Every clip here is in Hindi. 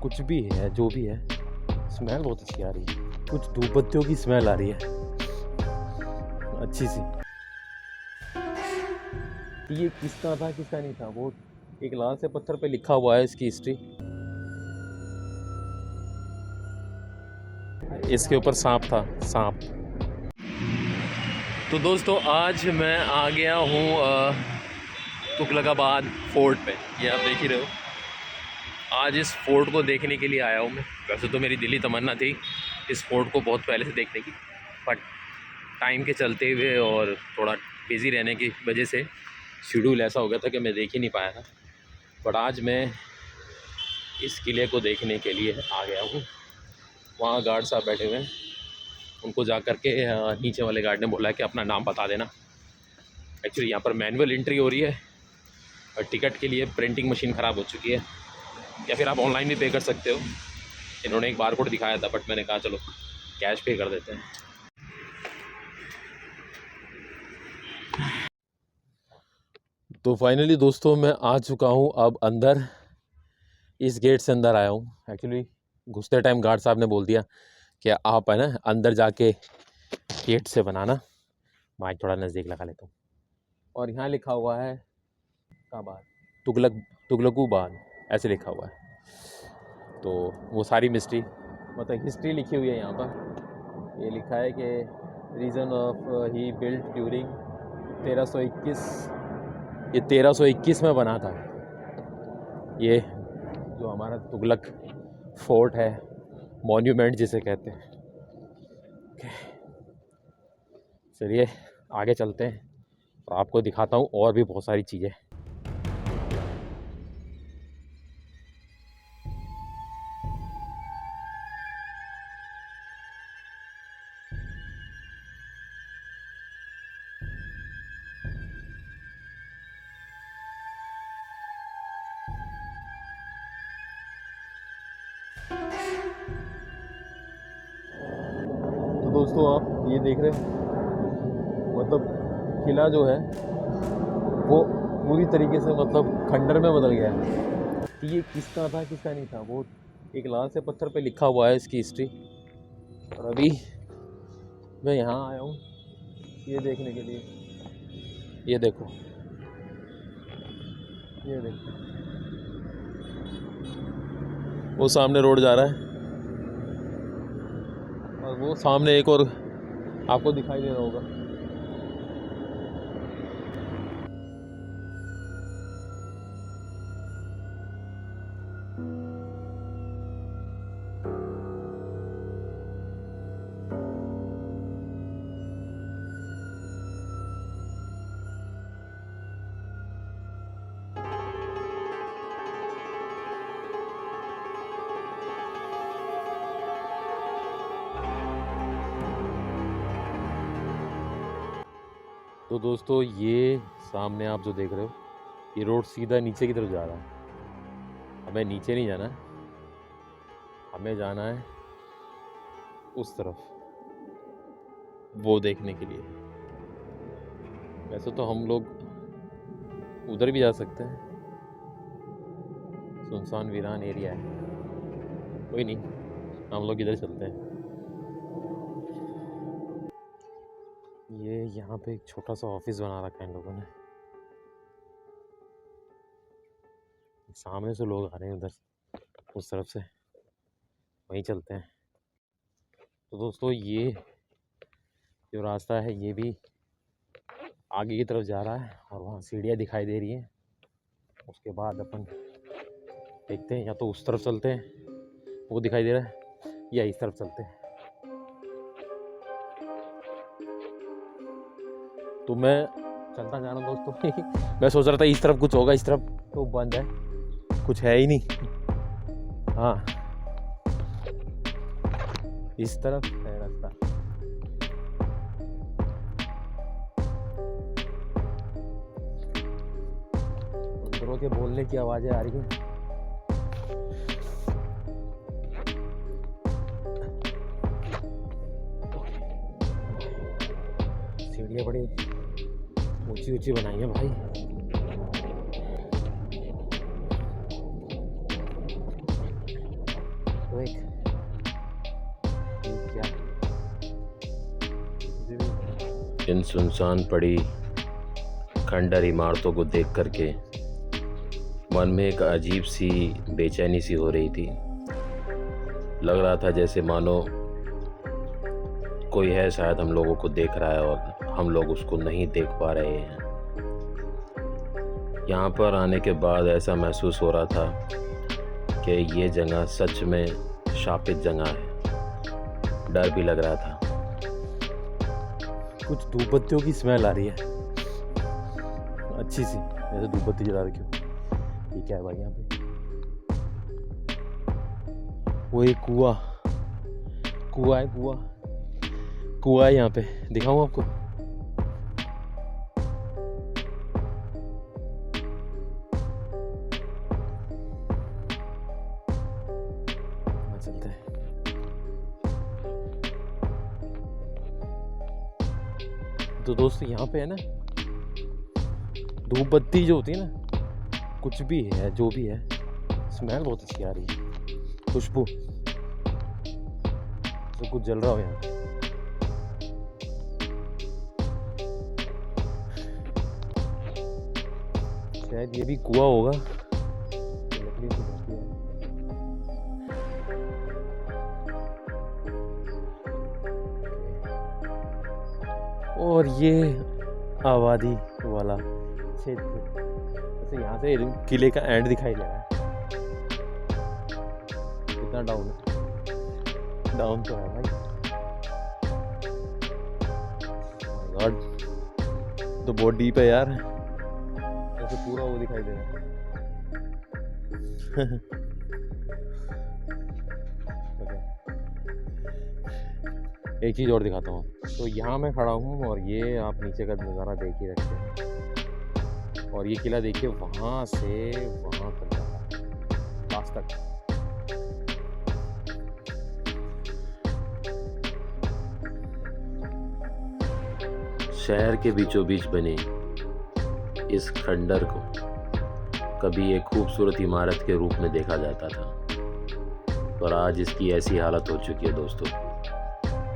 कुछ भी है, जो भी है, स्मेल बहुत अच्छी आ रही है। कुछ धूप बत्तियों की स्मेल आ रही है अच्छी सी। ये किसका था किसका नहीं था, वो एक लाल से पत्थर पे लिखा हुआ है इसकी हिस्ट्री। इसके ऊपर सांप था, सांप। तो दोस्तों आज मैं आ गया हूँ तुगलकाबाद फोर्ट पे। ये आप देख ही रहे हो। आज इस फोर्ट को देखने के लिए आया हूँ मैं। वैसे तो मेरी दिली तमन्ना थी इस फोर्ट को बहुत पहले से देखने की, बट टाइम के चलते हुए और थोड़ा बिज़ी रहने की वजह से शेड्यूल ऐसा हो गया था कि मैं देख ही नहीं पाया था। बट आज मैं इस किले को देखने के लिए आ गया हूँ। वहाँ गार्ड साहब बैठे हुए हैं, उनको जा कर के नीचे वाले गार्ड ने बोला है कि अपना नाम बता देना। एक्चुअली यहाँ पर मैनुअल एंट्री हो रही है और टिकट के लिए प्रिंटिंग मशीन ख़राब हो चुकी है, या फिर आप ऑनलाइन भी पे कर सकते हो। इन्होंने एक बारकोड दिखाया था, बट मैंने कहा चलो कैश पे कर देते हैं। तो फाइनली दोस्तों मैं आ चुका हूँ अब अंदर। इस गेट से अंदर आया हूँ। एक्चुअली घुसते टाइम गार्ड साहब ने बोल दिया कि आप है ना अंदर जाके गेट से बनाना। माइक थोड़ा नज़दीक लगा लेता हूँ। और यहाँ लिखा हुआ है क्या बात, तुगलकूबाद ऐसे लिखा हुआ है। तो वो सारी मिस्ट्री मतलब हिस्ट्री लिखी हुई है यहाँ पर। ये लिखा है कि reason of he built during 1321। ये 1321 में बना था ये जो हमारा तुगलक फोर्ट है, मॉन्यूमेंट जिसे कहते हैं। चलिए आगे चलते हैं और आपको दिखाता हूँ और भी बहुत सारी चीज़ें। तो दोस्तों आप ये देख रहे हो, मतलब किला जो है वो पूरी तरीके से मतलब खंडर में बदल गया है। ये किसका था किसका नहीं था, वो एक लाल से पत्थर पे लिखा हुआ है इसकी हिस्ट्री। और अभी मैं यहाँ आया हूँ ये देखने के लिए। ये देखो, ये देखो वो सामने रोड जा रहा है और वो सामने एक और आपको दिखाई दे रहा होगा। तो दोस्तों ये सामने आप जो देख रहे हो, ये रोड सीधा नीचे की तरफ जा रहा है। हमें नीचे नहीं जाना है, हमें जाना है उस तरफ, वो देखने के लिए। वैसे तो हम लोग उधर भी जा सकते हैं, सुनसान वीरान एरिया है। कोई नहीं, हम लोग इधर चलते हैं। ये यहाँ पे एक छोटा सा ऑफिस बना रखा है इन लोगों ने। सामने से लोग आ रहे हैं उधर उस तरफ से, वहीं चलते हैं। तो दोस्तों ये जो रास्ता है ये भी आगे की तरफ जा रहा है और वहाँ सीढ़ियाँ दिखाई दे रही हैं। उसके बाद अपन देखते हैं, या तो उस तरफ चलते हैं, वो दिखाई दे रहा है, या इस तरफ चलते हैं। तो मैं चलता जा रहा हूँ दोस्तों। मैं सोच रहा था इस तरफ कुछ होगा, इस तरफ तो बंद है, कुछ है ही नहीं। हाँ इस तरफ है रास्ता। बंदरों के बोलने की आवाज़ें आ रही हैं। सीढ़ियाँ बड़ी ऊंची ऊंची बनाई है भाई। तो एक क्या इन सुनसान पड़ी खंडर इमारतों को देख करके मन में एक अजीब सी बेचैनी सी हो रही थी। लग रहा था जैसे मानो कोई है शायद हम लोगों को देख रहा है और हम लोग उसको नहीं देख पा रहे हैं। यहाँ पर आने के बाद ऐसा महसूस हो रहा था कि ये जगह सच में शापित जगह है। डर भी लग रहा था। कुछ धूप बत्तियों की स्मेल आ रही है अच्छी सी, जैसे धूप बत्ती जला रखी हो। ये क्या है भाई यहाँ पे? वो एक कुआं है, कुआं है यहाँ पे। दिखाऊं आपको? चलते हैं। तो दोस्तों यहाँ पे है ना, धूप बत्ती जो होती है ना, कुछ भी है जो भी है, स्मेल बहुत अच्छी आ रही है, खुशबू, तो कुछ जल रहा हो यहाँ पे। शायद ये भी कुआं होगा। लकड़ी से बनती है। और ये आबादी वाला क्षेत्र, जैसे यहाँ से किले का एंड दिखाई दे रहा है। कितना डाउन है? डाउन तो है भाई। माय गॉड, तो बहुत डीप है यार। ऐसे पूरा वो दिखाई दे रहा है। एक चीज़ और दिखाता हूँ। तो यहाँ मैं खड़ा हूँ और ये आप नीचे का नज़ारा देख ही रखते हैं। और ये किला देखिए, वहाँ से वहाँ तक जाता है, पास तक। शहर के बीचों बीच बने इस खंडर को कभी एक खूबसूरत इमारत के रूप में देखा जाता था, पर आज इसकी ऐसी हालत हो चुकी है दोस्तों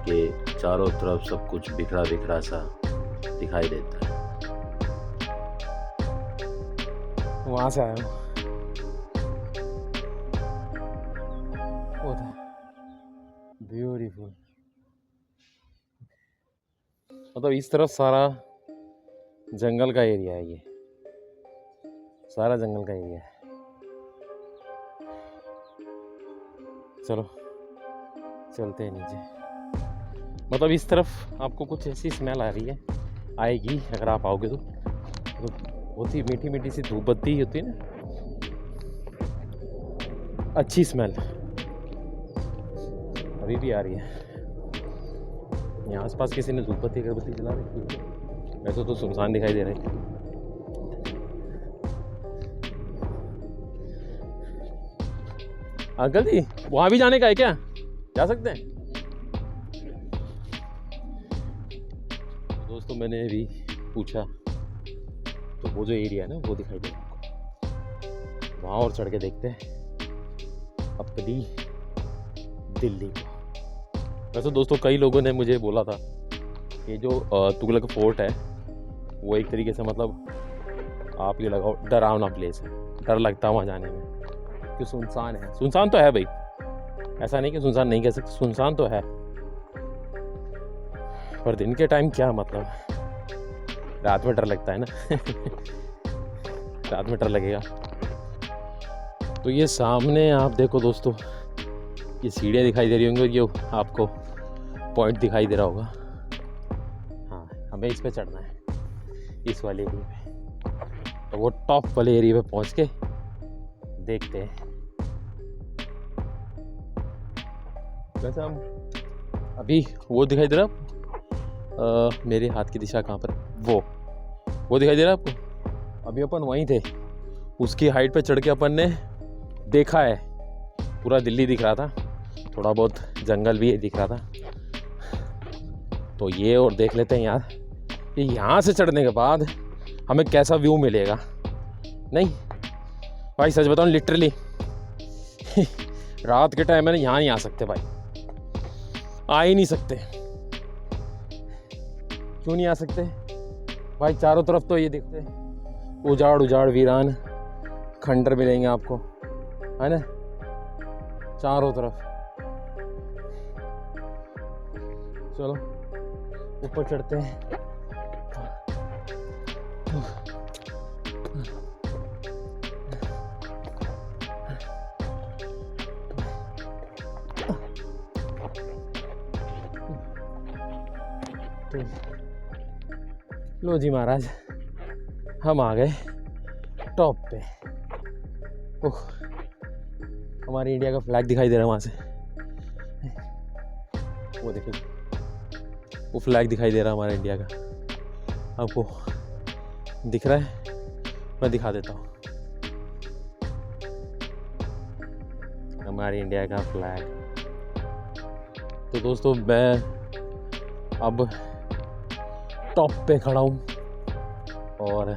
कि चारों तरफ सब कुछ बिखरा बिखरा सा दिखाई देता है। वहाँ से आया हूँ। ब्यूटीफुल। मतलब इस तरफ सारा जंगल का एरिया है, ये सारा जंगल का एरिया है। चलो चलते हैं नीचे। मतलब इस तरफ आपको कुछ ऐसी स्मेल आ रही है, आएगी अगर आप आओगे तो बहुत ही मीठी मीठी सी धूप बत्ती होती है ना, अच्छी स्मेल अभी भी आ रही है। यहाँ आसपास किसी ने धूप बत्ती अगरबत्ती जला रखी है। वैसे तो सुनसान दिखाई दे रहा है। अंकल जी, वहाँ भी जाने का है क्या? जा सकते हैं? दोस्तों मैंने भी पूछा तो वो जो एरिया है ना, वो दिखाई दे रहा है। वहाँ और चढ़ के देखते हैं अपनी दिल्ली को। वैसे दोस्तों कई लोगों ने मुझे बोला था कि जो तुगलक फोर्ट है वो एक तरीके से, मतलब आप ये लगाओ, डरावना प्लेस है, डर लगता है वहाँ जाने में, कि सुनसान है। सुनसान तो है भाई, ऐसा नहीं कि सुनसान नहीं कह सकते, सुनसान तो है, पर दिन के टाइम क्या मतलब, रात में डर लगता है ना। रात में डर लगेगा। तो ये सामने आप देखो दोस्तों, ये सीढ़ियाँ दिखाई दे रही होंगी और ये आपको पॉइंट दिखाई दे रहा होगा। हाँ, हमें इस पे चढ़ना है, इस वाले एरिया पे। तो वो टॉप वाले एरिया पे पहुँच के देखते हैं। वैसे हम अभी वो दिखाई दे रहा मेरे हाथ की दिशा कहाँ पर, वो दिखाई दे रहा है आपको? अभी अपन वहीं थे, उसकी हाइट पे चढ़ के अपन ने देखा है, पूरा दिल्ली दिख रहा था, थोड़ा बहुत जंगल भी दिख रहा था। तो ये और देख लेते हैं यार कि यहाँ से चढ़ने के बाद हमें कैसा व्यू मिलेगा। नहीं भाई सच बताऊँ, लिटरली रात के टाइम में ना यहाँ नहीं आ सकते भाई, आ ही नहीं सकते। क्यों नहीं आ सकते भाई? चारों तरफ तो ये देखते उजाड़ उजाड़ वीरान खंडर मिलेंगे आपको, है ना, चारों तरफ। चलो ऊपर चढ़ते हैं। लो जी महाराज, हम आ गए टॉप पे। ओह, हमारी इंडिया का फ्लैग दिखाई दे रहा है वहाँ से, वो देखो, वो फ्लैग दिखाई दे रहा है हमारे इंडिया का। आपको दिख रहा है? मैं दिखा देता हूँ, हमारी इंडिया का फ्लैग। तो दोस्तों मैं अब टॉप पे खड़ा हूँ और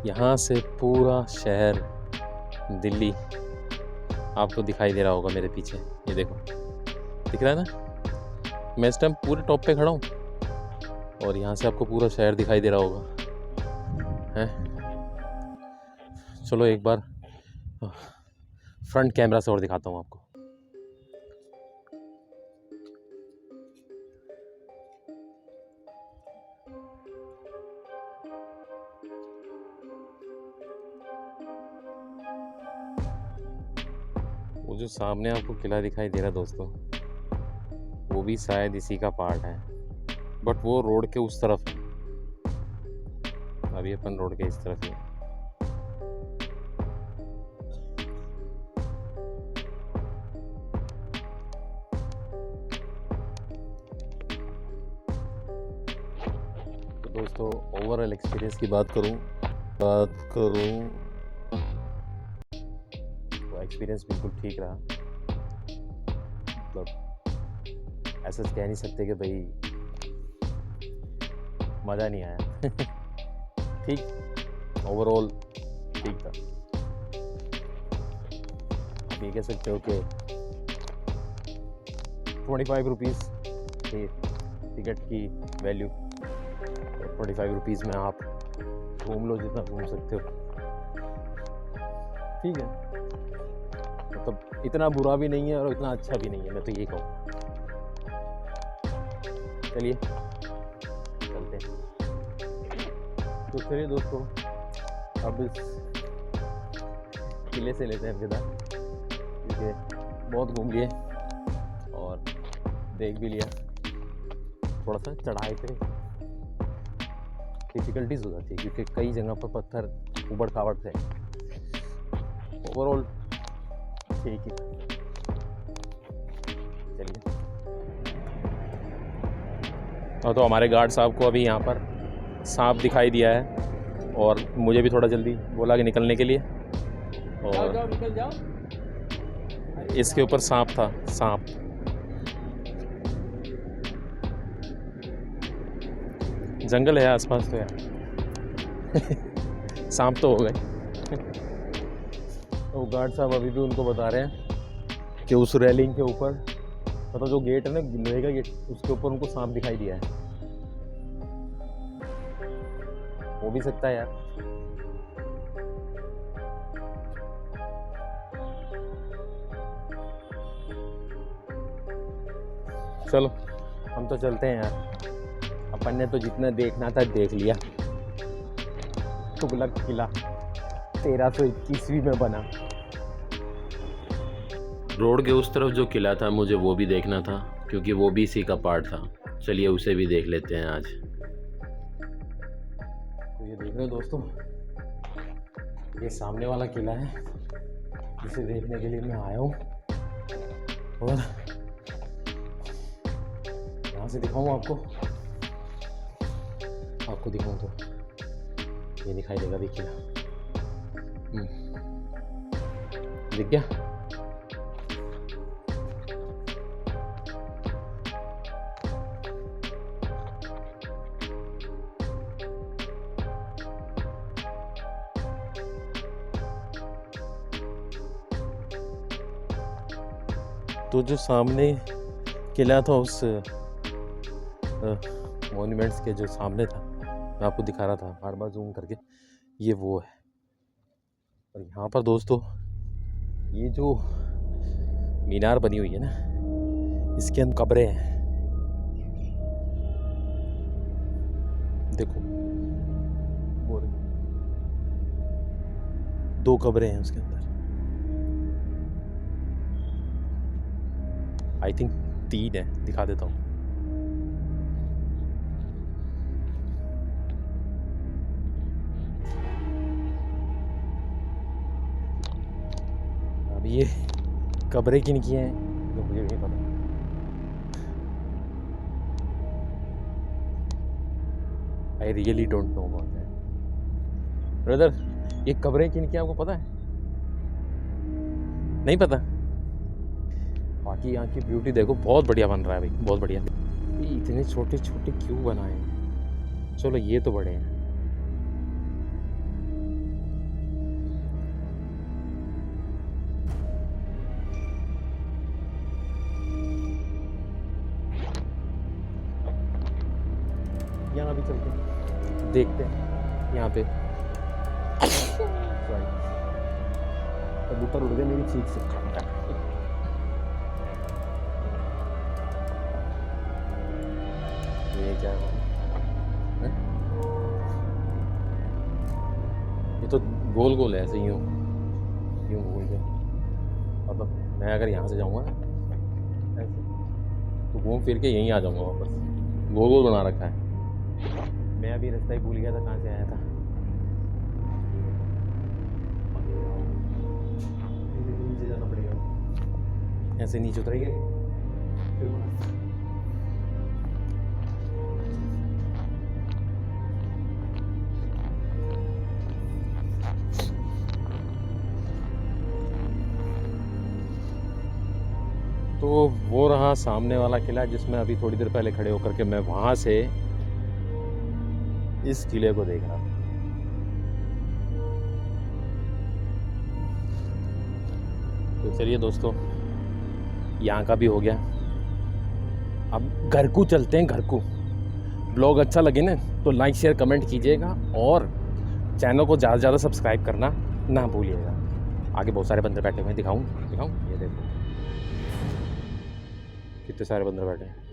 यहाँ से पूरा शहर दिल्ली आपको दिखाई दे रहा होगा मेरे पीछे। ये देखो, दिख रहा है ना? मैं इस टाइम पूरे टॉप पे खड़ा हूँ और यहाँ से आपको पूरा शहर दिखाई दे रहा होगा, हैं? चलो एक बार फ्रंट कैमरा से और दिखाता हूँ आपको। वो जो सामने आपको किला दिखाई दे रहा है दोस्तों, वो भी शायद इसी का पार्ट है, बट वो रोड के उस तरफ है। अभी अपन रोड के इस तरफ ही हैं। तो दोस्तों ओवरऑल एक्सपीरियंस की बात करूं तो एक्सपीरियंस बिल्कुल ठीक रहा। मतलब ऐसा कह नहीं सकते कि भाई मज़ा नहीं आया। ठीक, ओवरऑल ठीक था। आप ये कह सकते हो कि 25 रुपीज़ थी टिकट की वैल्यू, और 25 रुपीज़ में आप घूम लो जितना घूम सकते हो। ठीक है, मतलब इतना बुरा भी नहीं है और इतना अच्छा भी नहीं है, मैं तो ये कहूँ। चलिए चलते हैं। तो चलिए दोस्तों, अब इस किले से लेते हैं विदा, क्योंकि बहुत घूम लिए और देख भी लिया। थोड़ा सा चढ़ाई पे डिफ़िकल्टीज हो जाती है क्योंकि कई जगह पर पत्थर उबड़ खाबड़ थे। ओवरऑल ठीक ही। चलिए, और तो हमारे गार्ड साहब को अभी यहाँ पर सांप दिखाई दिया है और मुझे भी थोड़ा जल्दी बोला कि निकलने के लिए, और जाओ निकल जाओ। इसके ऊपर सांप था, सांप। जंगल है आसपास तो यार। सांप तो हो गए। तो गार्ड साहब अभी भी उनको बता रहे हैं कि उस रेलिंग के ऊपर, मतलब जो गेट है ना, लोहे का गेट, उसके ऊपर उनको सांप दिखाई दिया है। हो भी सकता है यार। चलो हम तो चलते हैं यार, अपन ने तो जितना देखना था देख लिया। तुगलक किला 1321वीं में बना। रोड के उस तरफ जो किला था मुझे वो भी देखना था, क्योंकि वो भी इसी का पार्ट था। चलिए उसे भी देख लेते हैं आज। तो ये देख रहे हो दोस्तों, ये सामने वाला किला है जिसे देखने के लिए मैं आया हूँ, और यहाँ से दिखाऊँ आपको दिखाऊँ तो ये दिखाई देगा भी किला। दिख गया? तो जो सामने किला था उस मॉन्यूमेंट्स के जो सामने था, मैं आपको दिखा रहा था बार बार जूम करके, ये वो है। और यहाँ पर दोस्तों ये जो मीनार बनी हुई है ना, इसके अंदर कब्रें हैं। देखो वो 2 कब्रें हैं उसके अंदर, आई थिंक 3 है, दिखा देता हूँ। अब ये कब्रें किन की हैं तो मुझे नहीं पता। I really don't know about that brother. ये कब्रें किन की हैं आपको पता है? नहीं पता? बाकी यहाँ की ब्यूटी देखो, बहुत बढ़िया बन रहा है भाई, बहुत बढ़िया। ये इतने छोटे छोटे क्यों बनाए हैं? चलो ये तो बड़े हैं। यहाँ भी चलते हैं, देखते हैं यहाँ पे। कबूतर उड़ गए मेरी चीख से। ये क्या है? ये तो गोल गोल है, ऐसे यूँ यूँ घूम के। मतलब मैं अगर यहाँ से जाऊँगा ऐसे तो घूम फिर के यहीं आ जाऊँगा वापस। गोल गोल बना रखा है। मैं अभी रास्ता ही भूल गया था कहाँ से आया था। नीचे जाना पड़ेगा, ऐसे नीचे उतरेंगे। तो वो रहा सामने वाला किला जिसमें अभी थोड़ी देर पहले खड़े होकर के मैं वहाँ से इस किले को देख रहा था। तो चलिए दोस्तों, यहाँ का भी हो गया। अब घर को चलते हैं, घर को। ब्लॉग अच्छा लगे ना तो लाइक शेयर कमेंट कीजिएगा और चैनल को ज़्यादा से ज़्यादा सब्सक्राइब करना ना भूलिएगा। आगे बहुत सारे बंदर बैठे हुए हैं, दिखाऊं? ये देखो कितने सारे बंदर बैठे हैं।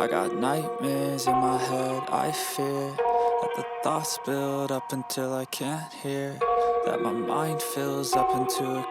I got nightmares in my head, I fear that the thoughts build up until I can't hear, that my mind fills up into a